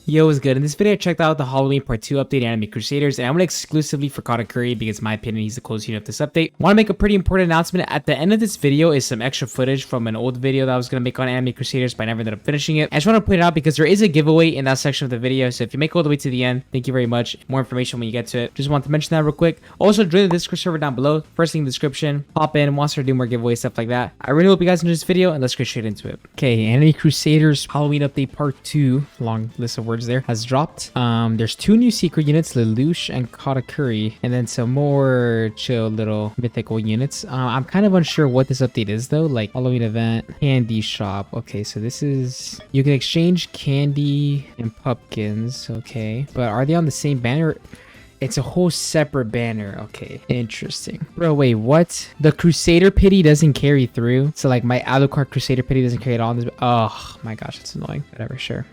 Yo, what's good? In this video, I checked out the Halloween Part 2 update Anime Crusaders, and I went exclusively for Katakuri because in my opinion, he's the coolest unit of this update. Want to make a pretty important announcement. At the end of this video is some extra footage from an old video that I was going to make on Anime Crusaders, but I never ended up finishing it. I just want to point it out because there is a giveaway in that section of the video, so if you make it all the way to the end, thank you very much. More information when you get to it. Just want to mention that real quick. Also, join the Discord server down below. First link in the description. Hop in, wants to do more giveaways, stuff like that. I really hope you guys enjoy this video, and let's get straight into it. Okay, Anime Crusaders Halloween Update Part 2, long list of words there, has dropped. There's two new secret units, Lelouch and Katakuri, and then some more chill little mythical units. I'm kind of unsure what this update is though, like Halloween event, candy shop. Okay, so this is, you can exchange candy and pumpkins, okay, but are they on the same banner? It's a whole separate banner. Okay, interesting. Bro, wait, what? The Crusader pity doesn't carry through? So like my Alucard Crusader pity doesn't carry it on? Oh my gosh, it's annoying. Whatever, sure.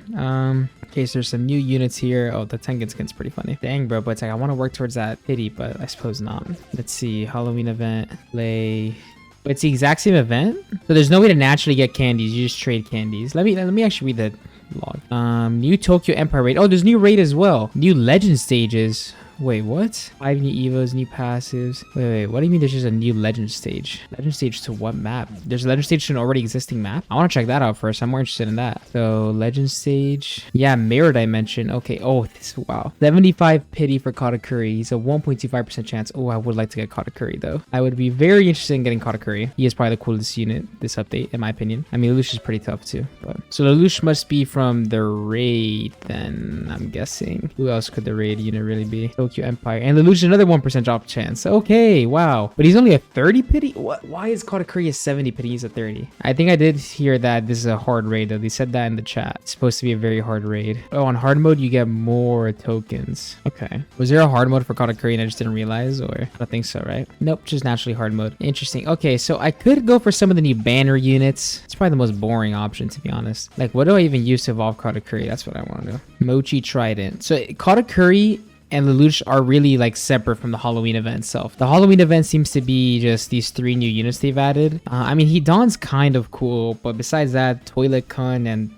Okay, so there's some new units here. Oh, the Tengen skin's pretty funny. Dang, bro, but it's like I want to work towards that pity, but I suppose not. Let's see, Halloween event, play. It's the exact same event? So there's no way to naturally get candies. You just trade candies. Let me actually read the log. New Tokyo Empire raid. Oh, there's new raid as well. New legend stages. Wait, what? 5 new evos, new passives. Wait, what do you mean there's just a new legend stage? Legend stage to what map? There's a legend stage to an already existing map? I want to check that out first. I'm more interested in that. So, legend stage. Yeah, mirror dimension. Okay. Oh, this, wow. 75 pity for Katakuri. He's a 1.25% chance. Oh, I would like to get Katakuri though. I would be very interested in getting Katakuri. He is probably the coolest unit this update, in my opinion. I mean, Lelouch is pretty tough too. But so Lelouch must be from the raid then, I'm guessing. Who else could the raid unit really be? Tokyo Empire, and Lelouch another 1% drop chance. Okay, wow, but he's only a 30 pity. What? Why is Katakuri a 70 pity? He's a 30. I think I did hear that this is a hard raid though. They said that in the chat. It's supposed to be a very hard raid. Oh, on hard mode you get more tokens. Okay, was there a hard mode for Katakuri and I just didn't realize? Or I don't think so, right? Nope, just naturally hard mode. Interesting. Okay, so I could go for some of the new banner units. It's probably the most boring option, to be honest. Like, what do I even use to evolve Katakuri? That's what I want to do. Mochi Trident. So Katakuri and Lelouch are really like separate from the Halloween event itself. The Halloween event seems to be just these 3 new units they've added. I mean, Hidan's kind of cool, but besides that, Toilet Kun and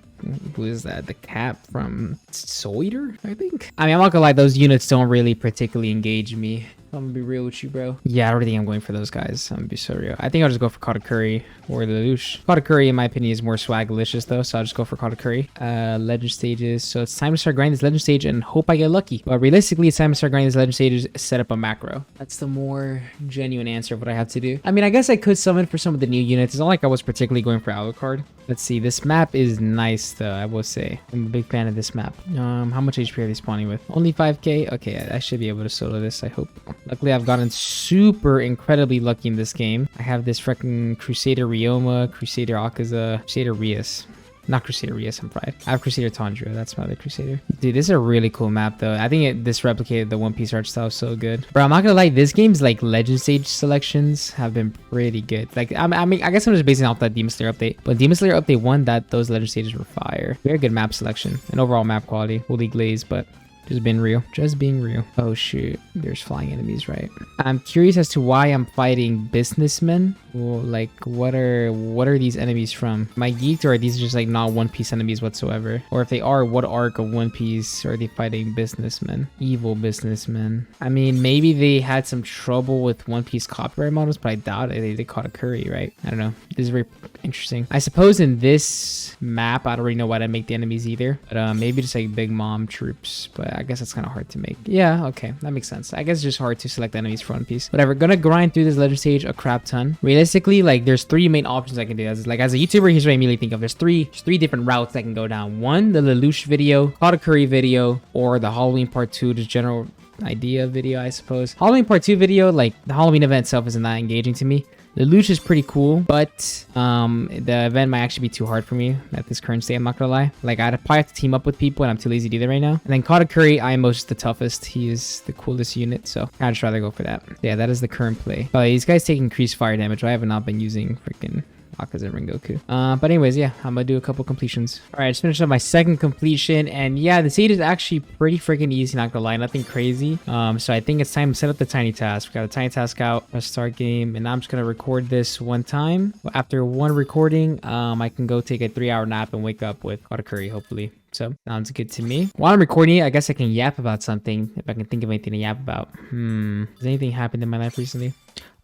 who is that? The cat from Soiter, I think. I mean, I'm not gonna lie, those units don't really particularly engage me. I'm gonna be real with you, bro. Yeah, I don't think I'm going for those guys. I'm gonna be so real. I think I'll just go for Katakuri or Lelouch. Katakuri, in my opinion, is more swagalicious though, so I'll just go for Katakuri. Legend stages. So it's time to start grinding this legend stage and hope I get lucky. But realistically, it's time to start grinding this legend stages, set up a macro. That's the more genuine answer of what I have to do. I mean, I guess I could summon for some of the new units. It's not like I was particularly going for Alucard. Let's see. This map is nice though, I will say. I'm a big fan of this map. How much HP are they spawning with? Only 5k? Okay, I should be able to solo this, I hope. Luckily, I've gotten super incredibly lucky in this game. I have this freaking Crusader Ryoma, Crusader Akaza, Crusader Rias. Not Crusader Rias, I'm fried. I have Crusader Tondra. That's my other Crusader. Dude, this is a really cool map though. I think this replicated the One Piece art style so good. Bro, I'm not gonna lie, this game's like legend stage selections have been pretty good. Like, I mean, I guess I'm just basing off that Demon Slayer update. But Demon Slayer update 1, those legend stages were fire. Very good map selection and overall map quality. Holy glaze, but just being real. Just being real. Oh shoot. There's flying enemies, right? I'm curious as to why I'm fighting businessmen. Well, like, what are these enemies from? Am I geeked, or are these just like not One Piece enemies whatsoever? Or if they are, what arc of One Piece are they fighting businessmen? Evil businessmen. I mean, maybe they had some trouble with One Piece copyright models, but I doubt it. They caught a curry, right? I don't know. This is very interesting. I suppose in this map, I don't really know why to make the enemies either. But maybe just like Big Mom troops. But I guess that's kind of hard to make. Yeah, okay. That makes sense. I guess it's just hard to select enemies for One Piece. Whatever. Gonna grind through this legend stage a crap ton. Realistically, like, there's 3 main options I can do. As a YouTuber, here's what I immediately think of. There's three different routes I can go down. 1, the Lelouch video, Katakuri video, or the Halloween Part 2, just general idea video, I suppose. Halloween Part 2 video, like, the Halloween event itself isn't that engaging to me. Lelouch is pretty cool, but the event might actually be too hard for me at this current state, I'm not gonna lie. Like, I'd probably have to team up with people, and I'm too lazy to do that right now. And then Katakuri, I am most the toughest. He is the coolest unit, so I'd just rather go for that. Yeah, that is the current play. These guys take increased fire damage. I have not been using freaking Akaza and Rengoku. But anyways, yeah, I'm gonna do a couple completions. All right, I just finished up my second completion, and yeah, the seed is actually pretty freaking easy, not gonna lie, nothing crazy. So I think it's time to set up the tiny task. We got a tiny task out, let's start game, and I'm just gonna record this one time. After one recording, I can go take a 3-hour nap and wake up with Katakuri, hopefully. So sounds good to me. While I'm recording it, I guess I can yap about something if I can think of anything to yap about. Has anything happened in my life recently?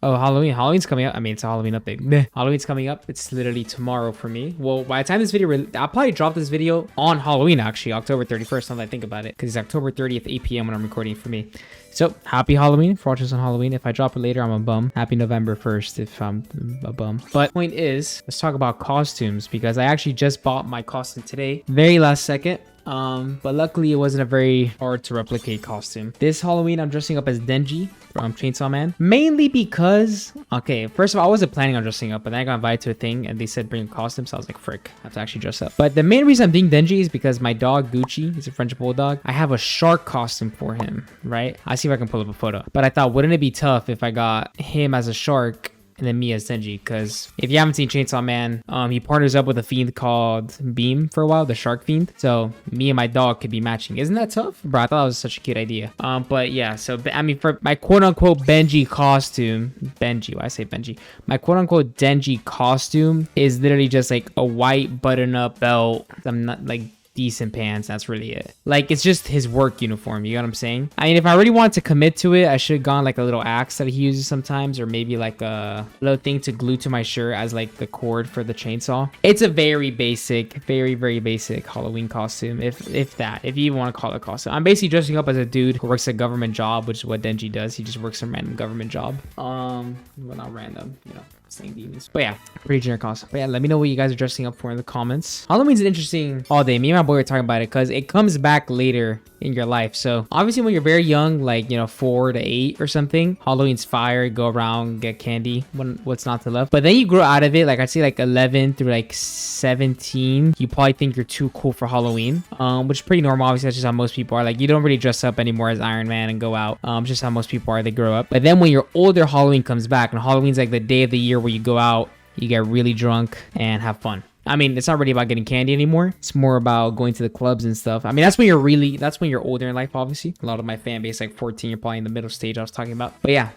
Oh, Halloween. Halloween's coming up. I mean, it's a Halloween update. Meh. Halloween's coming up. It's literally tomorrow for me. Well, by the time this video, I'll probably drop this video on Halloween, actually, October 31st, now that I think about it, because it's October 30th, 8 p.m. when I'm recording for me. So, happy Halloween for watching this on Halloween. If I drop it later, I'm a bum. Happy November 1st if I'm a bum. But point is, let's talk about costumes, because I actually just bought my costume today. Very last second. But luckily it wasn't a very hard to replicate costume. This Halloween I'm dressing up as Denji from Chainsaw Man, mainly because, okay, first of all, I wasn't planning on dressing up, but then I got invited to a thing and they said bring a costume, so I was like, frick, I have to actually dress up. But the main reason I'm being Denji is because my dog Gucci, he's a French bulldog, I have a shark costume for him, right? I see if I can pull up a photo, but I thought, wouldn't it be tough if I got him as a shark and then me as Denji? Because if you haven't seen Chainsaw Man, he partners up with a fiend called Beam for a while, the shark fiend. So me and my dog could be matching. Isn't that tough? Bro, I thought that was such a cute idea. But yeah, so I mean, for my quote-unquote Benji costume, why I say Benji? My quote-unquote Denji costume is literally just like a white button-up belt. I'm not like decent pants, that's really it. Like, it's just his work uniform, you know what I'm saying? I mean, if I really wanted to commit to it, I should have gone like a little axe that he uses sometimes, or maybe like a little thing to glue to my shirt as like the cord for the chainsaw. It's a very basic, very basic Halloween costume, if you even want to call it a costume. I'm basically dressing up as a dude who works a government job, which is what Denji does. He just works a random government job. Well, not random, you know, same demons. But yeah, pretty generic costume. But yeah, let me know what you guys are dressing up for in the comments. Halloween's an interesting holiday. Me and my boy were talking about it because it comes back later in your life. So obviously when you're very young, like, you know, 4 to 8 or something, Halloween's fire, go around, get candy, what's not to love. But then you grow out of it, like I'd say like 11 through like 17, you probably think you're too cool for Halloween, which is pretty normal. Obviously that's just how most people are. Like, you don't really dress up anymore as Iron Man and go out. Just how most people are, they grow up. But then when you're older, Halloween comes back, and Halloween's like the day of the year where you go out, you get really drunk and have fun. I mean, it's not really about getting candy anymore. It's more about going to the clubs and stuff. I mean, that's when you're older in life, obviously. A lot of my fan base, like 14, you're probably in the middle stage I was talking about. But yeah,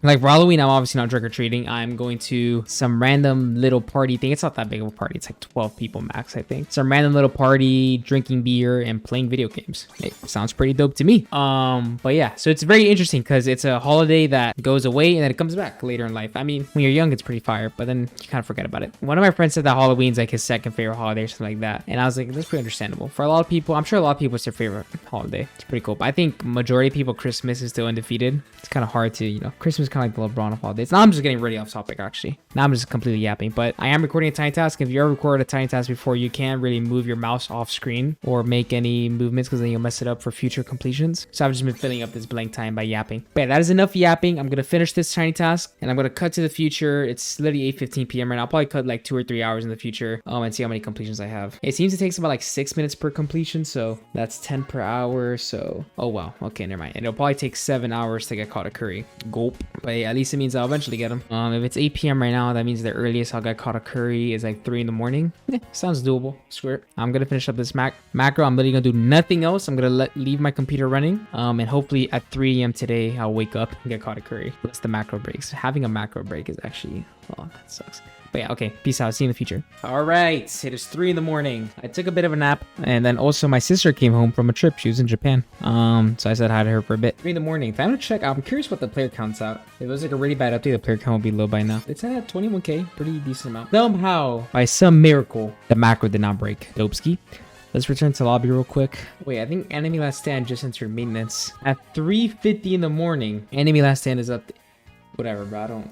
like for Halloween, I'm obviously not trick-or-treating. I'm going to some random little party thing. It's not that big of a party. It's like 12 people max, I think. Some random little party, drinking beer and playing video games. It sounds pretty dope to me. But yeah, so it's very interesting because it's a holiday that goes away and then it comes back later in life. I mean, when you're young, it's pretty fire, but then you kind of forget about it. One of my friends said that Halloween's like his second favorite holiday or something like that, and I was like, that's pretty understandable. For a lot of people, I'm sure a lot of people, it's their favorite holiday. It's pretty cool. But I think majority of people, Christmas is still undefeated. It's kind of hard to, you know, Christmas is kind of like the LeBron of holidays. Now I'm just getting really off topic, actually. Now I'm just completely yapping, but I am recording a tiny task. If you ever record a tiny task before, you can't really move your mouse off screen or make any movements because then you'll mess it up for future completions. So I've just been filling up this blank time by yapping. But yeah, that is enough yapping. I'm gonna finish this tiny task and I'm gonna cut to the future. It's literally 8:15 p.m. right now. I'll probably cut like 2 or 3 hours in the future and see how many completions I have. It seems it takes about like 6 minutes per completion, so that's 10 per hour. So oh wow, okay, never mind. And it'll probably take 7 hours to get Katakuri. Gulp. But yeah, at least it means I'll eventually get him. If it's 8 p.m. right now, that means the earliest I'll get Katakuri is like 3 in the morning. Sounds doable. Screw it. I'm gonna finish up this macro. I'm literally gonna do nothing else. I'm gonna leave my computer running, and hopefully at 3 a.m. today I'll wake up and get Katakuri. That's the macro breaks. Having a macro break is actually, oh, that sucks. But yeah, okay, peace out. See you in the future. All right, it is 3 in the morning. I took a bit of a nap, and then also my sister came home from a trip. She was in Japan. So I said hi to her for a bit. 3 in the morning. Time to check. I'm curious what the player count's out. If it was like a really bad update, the player count would be low by now. It's at 21k, pretty decent amount. Somehow, by some miracle, the macro did not break. Dopeski. Let's return to lobby real quick. Wait, I think Enemy Last Stand just entered maintenance. At 3:50 in the morning, Enemy Last Stand is up. Whatever, bro.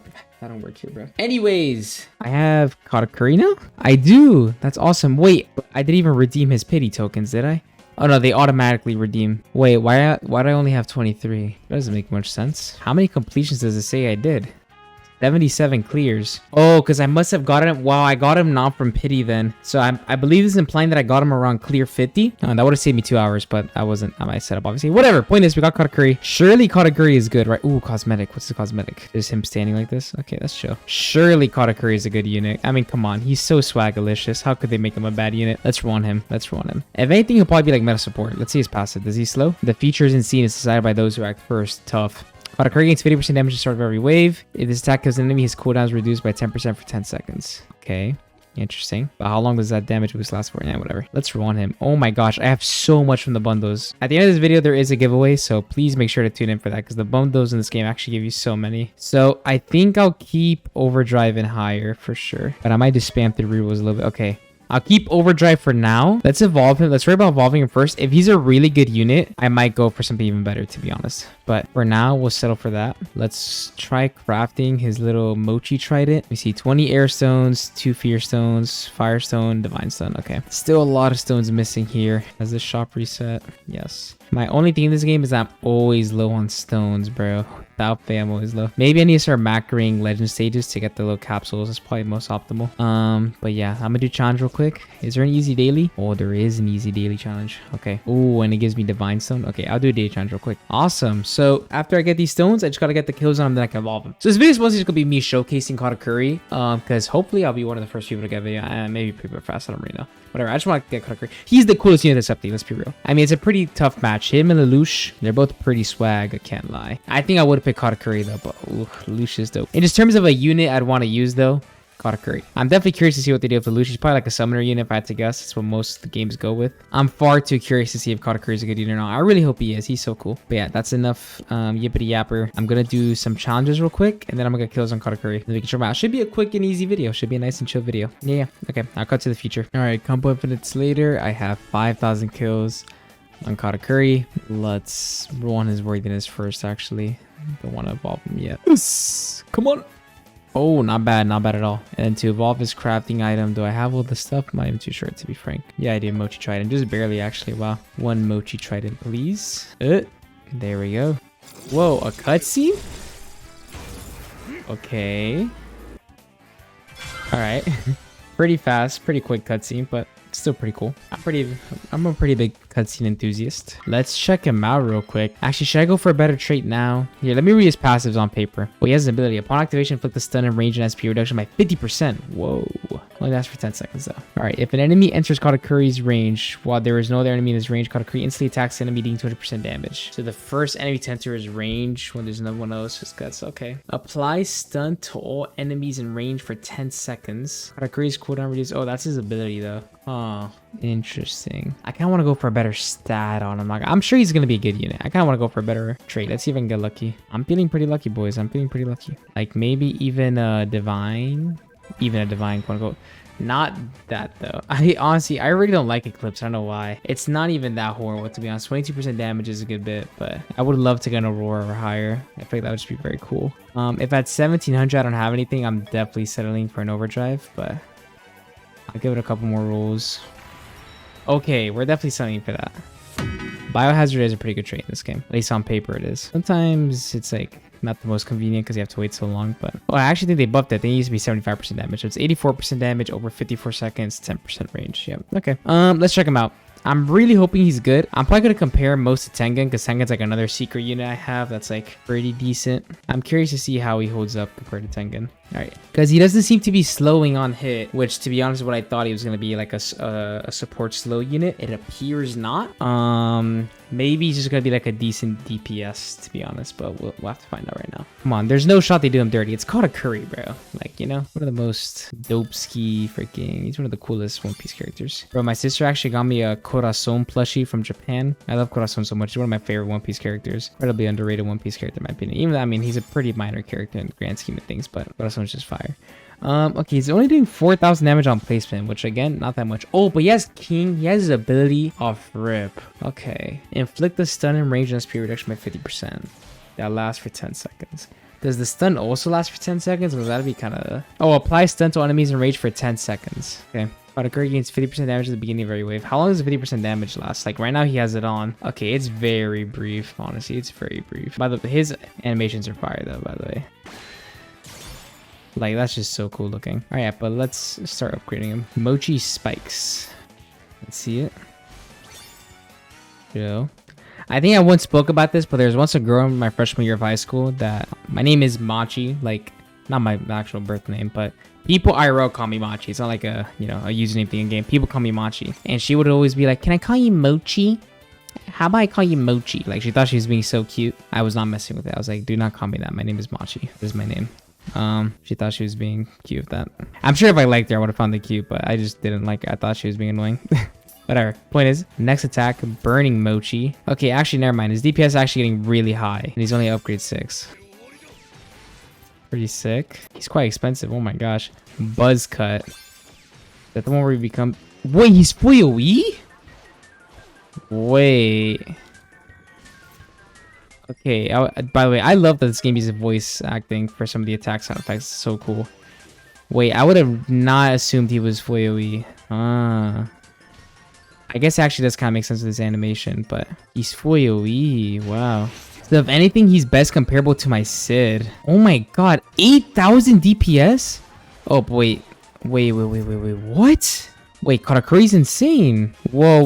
I don't work here, bro. Anyways, I have Katakuri now? I do. That's awesome. Wait, I didn't even redeem his pity tokens, did I? Oh no, they automatically redeem. Wait, why do I only have 23? That doesn't make much sense. How many completions does it say I did? 77 clears. Oh, because I must have got him. Wow, I got him not from pity then. So I believe this is implying that I got him around clear 50. That would have saved me 2 hours, but I wasn't on my setup, obviously. Whatever. Point is, we got Katakuri. Surely Katakuri is good, right? Ooh, cosmetic. What's the cosmetic? Is him standing like this? Okay, that's chill. Surely Katakuri is a good unit. I mean, come on. He's so swagalicious. How could they make him a bad unit? Let's run him. Let's run him. If anything, he'll probably be like meta support. Let's see his passive. Does he slow? The features in scene is decided by those who act first. Tough. Katakuri gains 50% damage at the start of every wave. If this attack kills an enemy, his cooldown is reduced by 10% for 10 seconds. Okay. Interesting. But how long does that damage boost last for? Yeah, whatever. Let's run him. Oh my gosh, I have so much from the bundles. At the end of this video, there is a giveaway, so please make sure to tune in for that because the bundles in this game actually give you so many. So I think I'll keep Overdrive and higher for sure. But I might just spam through rerolls a little bit. Okay. I'll keep Overdrive for now. Let's evolve him. Let's worry about evolving him first. If he's a really good unit, I might go for something even better, to be honest. But for now, we'll settle for that. Let's try crafting his little Mochi Trident. We see 20 Air Stones, 2 Fear Stones, Fire Stone, Divine Stone. Okay. Still a lot of stones missing here. Has this shop reset? Yes. My only thing in this game is I'm always low on stones, bro. Without fail, I'm always low. Maybe I need to start macroing legend stages to get the little capsules. That's probably most optimal. But yeah, I'm gonna do challenge real quick. Is there an easy daily? Oh, there is an easy daily challenge. Okay. Oh, and it gives me divine stone. Okay, I'll do a daily challenge real quick. Awesome. So after I get these stones, I just gotta get the kills on them, then I can evolve them. So this video is mostly just gonna be me showcasing Katakuri. Because hopefully I'll be one of the first people to get video. Maybe pretty fast. I don't really know. Whatever. I just want to get Katakuri. He's the coolest unit that's update. Let's be real. I mean, it's a pretty tough match. Him and Lelouch, they're both pretty swag. I can't lie. I think I would have picked Katakuri though, but Lelouch is dope. In just terms of a unit I'd want to use though, Katakuri. I'm definitely curious to see what they do with Lelouch. He's probably like a summoner unit if I had to guess. That's what most of the games go with. I'm far too curious to see if Katakuri is a good unit or not. I really hope he is. He's so cool. But yeah, that's enough yippity yapper. I'm gonna do some challenges real quick and then I'm gonna get kills on Katakuri. Then we can show them out. Should be a quick and easy video. Should be a nice and chill video. Yeah. Okay, I'll cut to the future. All right, couple of minutes later, I have 5,000 kills on Katakuri. Let's roll on his worthiness first, actually. Don't want to evolve him yet. Come on. Oh, not bad at all. And to evolve his crafting item, do I have all the stuff? I'm not even too sure, to be frank. Yeah, I do. Mochi Trident. Just barely, actually. Wow. One Mochi Trident, please. There we go. Whoa, a cutscene? Okay. All right. Pretty fast, pretty quick cutscene, but still pretty cool. I'm a pretty big cutscene enthusiast. Let's check him out real quick. Actually, should I go for a better trait now? Here, let me read his passives on paper. Well, he has an ability. Upon activation, inflict the stun and range and SP reduction by 50%. Whoa. Only lasts for 10 seconds though. All right, if an enemy enters Katakuri's range while there is no other enemy in his range, Katakuri instantly attacks the enemy, dealing 200% damage. So the first enemy to enter his range when there's no one else, just guts. Okay. Apply stun to all enemies in range for 10 seconds. Katakuri's cooldown reduced. Oh, that's his ability though. Oh, interesting. I kind of want to go for a better stat on him. I'm sure he's going to be a good unit. I kind of want to go for a better trait. Let's see if I can get lucky. I'm feeling pretty lucky, boys. I'm feeling pretty lucky. Like maybe even a divine, quote unquote. Not that though. I really don't like Eclipse. I don't know why. It's not even that horrible, to be honest. 22% damage is a good bit, but I would love to get an Aurora or higher. I think that would just be very cool. If at 1700 I don't have anything, I'm definitely settling for an Overdrive, but I'll give it a couple more rolls. Okay, we're definitely settling for that. Biohazard is a pretty good trait in this game. At least on paper it is. Sometimes it's like not the most convenient because you have to wait so long, but I actually think they buffed it. They used to be 75% damage. So it's 84% damage over 54 seconds, 10% range. Yep. Okay. Let's check him out. I'm really hoping he's good. I'm probably going to compare most to Tengen because Tengen's like another secret unit I have that's like pretty decent. I'm curious to see how he holds up compared to Tengen. All right, because he doesn't seem to be slowing on hit, which to be honest is what I thought he was going to be, like a support slow unit. It appears not. Maybe he's just going to be like a decent DPS, to be honest, but we'll have to find out right now. Come on, there's no shot they do him dirty. It's Katakuri, bro. Like, you know, one of the most dope ski freaking, he's one of the coolest One Piece characters. Bro, my sister actually got me a Corazon plushie from Japan. I love Corazon so much. He's one of my favorite One Piece characters. Incredibly underrated One Piece character in my opinion. Even though, I mean, he's a pretty minor character in the grand scheme of things, but Corazon's just fire. Okay, he's only doing 4,000 damage on placement, which again, not that much. Oh, but he has King. He has his ability off rip. Okay. Inflict the stun and range and SP reduction by 50%. That lasts for 10 seconds. Does the stun also last for 10 seconds? Or that'd be kind of... Oh, apply stun to enemies in range for 10 seconds. Okay. Katakuri gains 50% damage at the beginning of every wave. How long does the 50% damage last? Like right now he has it on. Okay, it's very brief. Honestly, it's very brief. By the way, his animations are fire though, by the way. Like, that's just so cool looking. All right, but let's start upgrading him. Mochi spikes. Let's see it. Yo. I think I once spoke about this, but there's once a girl in my freshman year of high school that my name is Machi, like not my actual birth name, but people IRL call me Machi. It's not like a, you know, a username thing in game. People call me Machi, and she would always be like, "Can I call you Mochi? How about I call you Mochi?" Like, she thought she was being so cute. I was not messing with it. I was like, "Do not call me that. My name is Machi. This is my name." She thought she was being cute with that. I'm sure if I liked her, I would have found it cute, but I just didn't like it. I thought she was being annoying. Whatever. Point is, next attack, Burning Mochi. Okay, actually, never mind. His DPS is actually getting really high, and he's only upgrade 6. Pretty sick. He's quite expensive. Oh my gosh. Buzz Cut. Is that the one where he become... Wait, he's FOE? Wait. Okay, by the way, I love that this game uses voice acting for some of the attack sound effects. It's so cool. Wait, I would have not assumed he was FOE. I guess it actually does kind of make sense with his animation, but he's FOE. Wow. So if anything, he's best comparable to my Sid. Oh my god, 8,000 DPS? Oh, wait. Wait. What? Wait, Katakuri's insane. Whoa.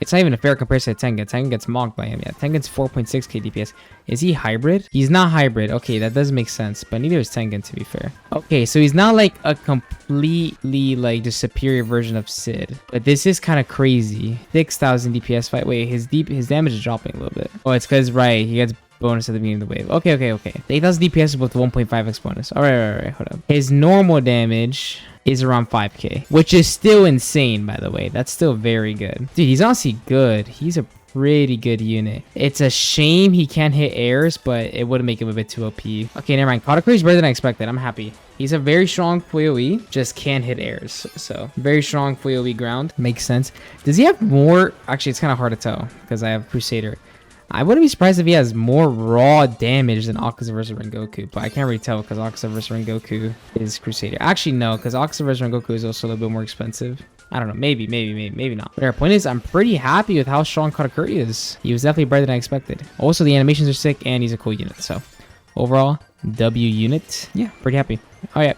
It's not even a fair comparison to Tengen. Tengen gets mocked by him. Yeah, Tengen's 4.6k DPS. Is he hybrid? He's not hybrid. Okay, that does make sense, but neither is Tengen, to be fair. Okay, so he's not like a completely like the superior version of Sid, but this is kind of crazy. 6,000 DPS fight. Wait, his damage is dropping a little bit. Oh, it's because, right, he gets bonus at the beginning of the wave. Okay. 8,000 DPS with 1.5x bonus. All right, hold up. His normal damage is around 5k, which is still insane, by the way. That's still very good. Dude, he's honestly good. He's a pretty good unit. It's a shame he can't hit airs, but it would make him a bit too OP. Okay, never mind. Katakuri's better than I expected. I'm happy. He's a very strong FOE, just can't hit airs. So, very strong FOE ground. Makes sense. Does he have more? Actually, it's kind of hard to tell because I have Crusader. I wouldn't be surprised if he has more raw damage than Akaza vs Rengoku, but I can't really tell because Akaza vs Rengoku is Crusader. Actually, no, because Akaza vs Rengoku is also a little bit more expensive. I don't know, maybe not. But our point is, I'm pretty happy with how strong Katakuri is. He was definitely better than I expected. Also, the animations are sick, and he's a cool unit. So, overall, W unit. Yeah, pretty happy. Oh yeah.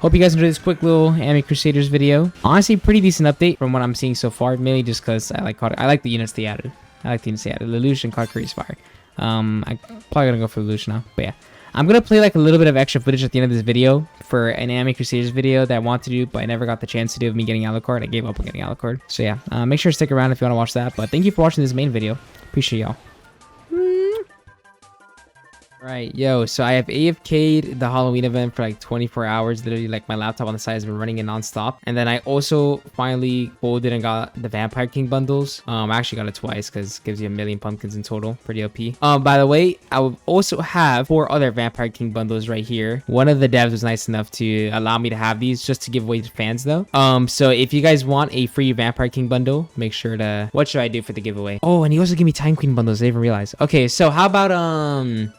Hope you guys enjoyed this quick little Anime Crusaders video. Honestly, pretty decent update from what I'm seeing so far, mainly just because I like the units they added. Lelouch and Katakuri is fire. I'm probably gonna go for Lelouch now. But yeah, I'm gonna play like a little bit of extra footage at the end of this video for an Anime Crusaders video that I want to do, but I never got the chance to do of me getting Alucard. I gave up on getting Alucard. So yeah, make sure to stick around if you want to watch that. But thank you for watching this main video. Appreciate y'all. Right, yo, so I have AFK'd the Halloween event for like 24 hours. Literally, like, my laptop on the side has been running it non-stop. And then I also finally folded and got the Vampire King bundles. I actually got it twice because it gives you 1,000,000 pumpkins in total. Pretty OP. By the way, I will also have 4 other Vampire King bundles right here. One of the devs was nice enough to allow me to have these just to give away to fans, though. So if you guys want a free Vampire King bundle, make sure to... What should I do for the giveaway? Oh, and he also gave me Time Queen bundles. I didn't even realize. Okay, so how about,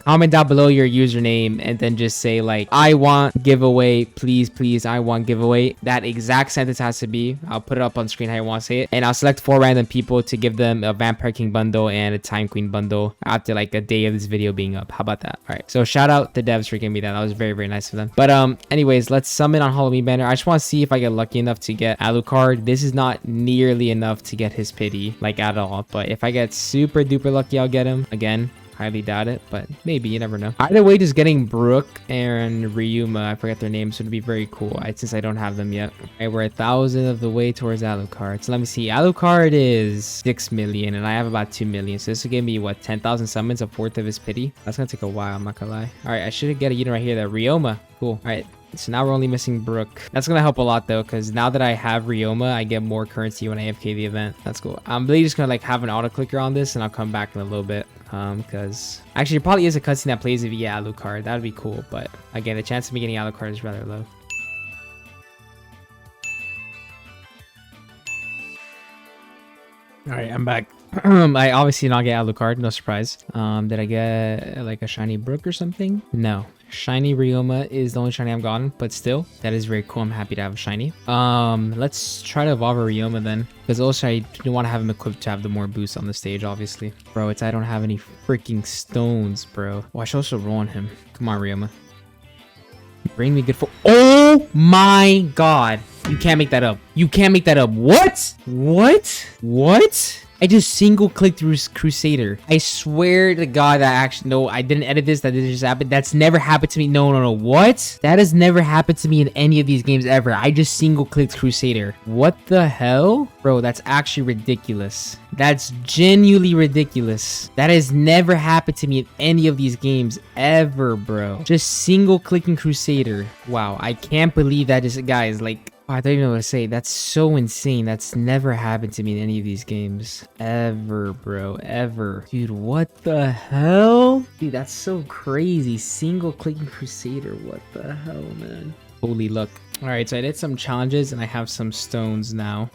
comment down below your username and then just say like, I want giveaway, please, I want giveaway. That exact sentence has to be. I'll put it up on screen how you want to say it, and I'll select 4 random people to give them a Vampire King bundle and a Time Queen bundle after like a day of this video being up. How about that? All right, so shout out to devs for giving me that. That was very nice of them. But anyways, let's summon on Halloween banner. I just want to see if I get lucky enough to get Alucard. This is not nearly enough to get his pity, like, at all, but if I get super duper lucky, I'll get him. Again, highly doubt it, but maybe, you never know. Either way, just getting Brooke and Ryuma, I forget their names, would be very cool, since I don't have them yet. Alright, we're 1,000 of the way towards Alucard. So let me see. Alucard is 6 million, and I have about 2 million. So this will give me, what, 10,000 summons, a fourth of his pity? That's gonna take a while, I'm not gonna lie. Alright, I should get a unit right here, that Ryoma. Cool. Alright. So now we're only missing Brooke. That's gonna help a lot though, because now that I have Ryoma, I get more currency when I AFK the event. That's cool. I'm really just gonna like have an auto clicker on this, and I'll come back in a little bit. Because actually, there probably is a cutscene that plays via Alucard. That would be cool, but again, the chance of me getting Alucard is rather low. All right, I'm back. I obviously did not get Alucard, no surprise. Did I get like a shiny Brook or something? No. Shiny Ryoma is the only shiny I've gotten, but still, that is very cool. I'm happy to have a shiny. Let's try to evolve a Ryoma then, because also I do want to have him equipped to have the more boosts on the stage, obviously. Bro, I don't have any freaking stones, bro. Oh, I should also roll on him. Come on, Ryoma. Bring me good for— Oh my god. You can't make that up. You can't make that up. What? What? I just single clicked through Crusader. I swear to God that actually— no, I didn't edit this. That didn't just happen. That's never happened to me. No. What? That has never happened to me in any of these games ever. I just single clicked Crusader. What the hell? Bro, that's actually ridiculous. That's genuinely ridiculous. That has never happened to me in any of these games ever, bro. Just single clicking Crusader. Wow, I can't believe that is— guys, like— I don't even know what to say. That's so insane. That's never happened to me in any of these games. Ever, bro. Ever. Dude, what the hell? Dude, that's so crazy. Single clicking Crusader. What the hell, man? Holy luck. Alright, so I did some challenges and I have some stones now.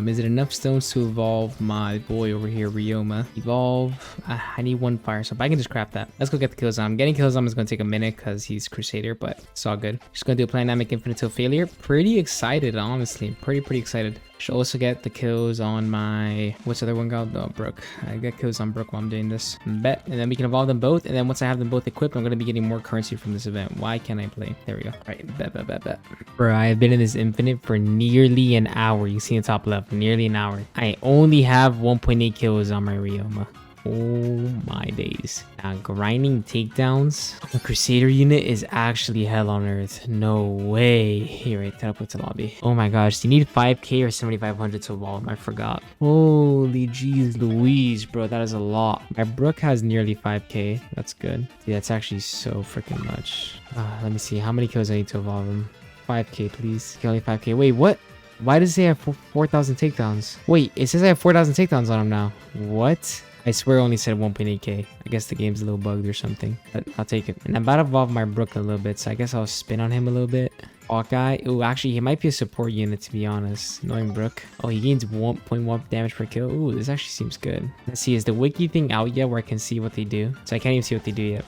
Is it enough stones to evolve my boy over here, Ryoma? Evolve. I need one fire, so if I can just craft that. Let's go get the Killzone. Getting Killzone is going to take a minute because he's Crusader, but it's all good. Just going to do a Dynamic Infinite till failure. Pretty excited, honestly. Pretty excited. Should also get the kills on my— what's the other one called? Oh, Brook. I get kills on Brook while I'm doing this. Bet. And then we can evolve them both. And then once I have them both equipped, I'm going to be getting more currency from this event. Why can't I play? There we go. All right. Bet. Bro, I have been in this infinite for nearly an hour. You see in the top left, nearly an hour. I only have 1.8 kills on my Ryoma. Oh my days. Now, grinding takedowns. The Crusader unit is actually hell on earth. No way. Here, right, teleport to lobby. Oh my gosh, you need 5k or 7500 to evolve. I forgot. Holy jeez Louise, bro. That is a lot. My Brook has nearly 5k. That's good. Yeah, that's actually so freaking much. Let me see. How many kills I need to evolve him? 5k, please. Okay, only 5k. Wait, what? Why does it say I have 4,000 takedowns? Wait, it says I have 4,000 takedowns on him now. What? I swear it only said 1.8k. I guess the game's a little bugged or something, but I'll take it. And I'm about to evolve my Brook a little bit, so I guess I'll spin on him a little bit. Hawkeye. Ooh, actually, he might be a support unit, to be honest. Knowing Brook. Oh, he gains 1.1 damage per kill. Ooh, this actually seems good. Let's see, is the wiki thing out yet where I can see what they do? So I can't even see what they do yet.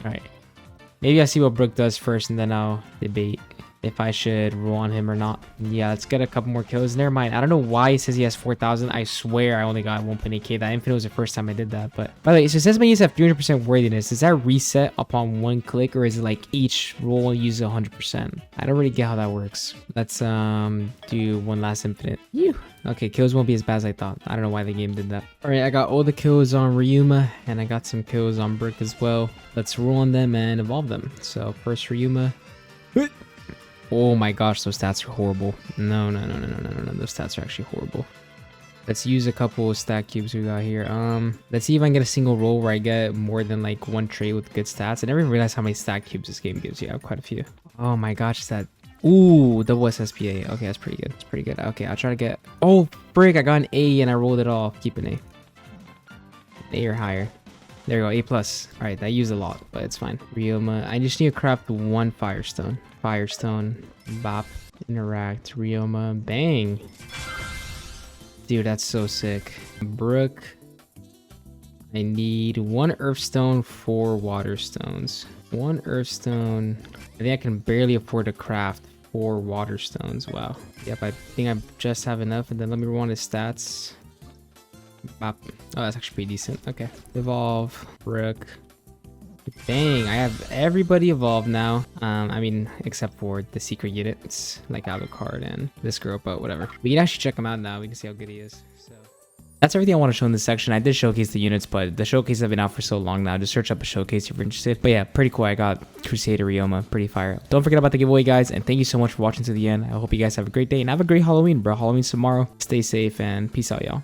Alright. Maybe I'll see what Brook does first, and then I'll debate if I should roll on him or not. Yeah, let's get a couple more kills. Never mind. I don't know why it says he has 4,000. I swear I only got 1.8k. That infinite was the first time I did that. But by the way, so it says my units have 300% worthiness. Does that reset upon one click, or is it like each roll uses 100%? I don't really get how that works. Let's do one last infinite. Okay, kills won't be as bad as I thought. I don't know why the game did that. All right, I got all the kills on Ryoma, and I got some kills on Brook as well. Let's roll on them and evolve them. So first Ryoma. Oh my gosh, those stats are horrible. No. Those stats are actually horrible. Let's use a couple of stat cubes we got here. Let's see if I can get a single roll where I get more than like one trait with good stats. I never realized how many stat cubes this game gives you. I have quite a few. Oh my gosh, that— ooh, double SSPA. Okay, that's pretty good. It's pretty good. Okay, I'll try to get— oh, frick, I got an A and I rolled it off. Keep an A. A or higher. There we go, A+. Alright, that used a lot, but it's fine. Ryoma, I just need to craft one Firestone. Firestone, bop, interact, Ryoma, bang. Dude, that's so sick. Brook, I need one Earthstone, 4 Waterstones. One Earthstone, I think I can barely afford to craft 4 Waterstones. Wow. Yep, I think I just have enough, and then let me run his stats. Bop. Oh, that's actually pretty decent. Okay. Evolve. Brook. Dang, I have everybody evolved now. I mean, except for the secret units, like Alucard and this girl, but whatever. We can actually check him out now. We can see how good he is. So that's everything I want to show in this section. I did showcase the units, but the showcase have been out for so long now. Just search up a showcase if you're interested. But yeah, pretty cool. I got Crusader Ryoma. Pretty fire. Don't forget about the giveaway, guys. And thank you so much for watching to the end. I hope you guys have a great day and have a great Halloween, bro. Halloween's tomorrow. Stay safe and peace out, y'all.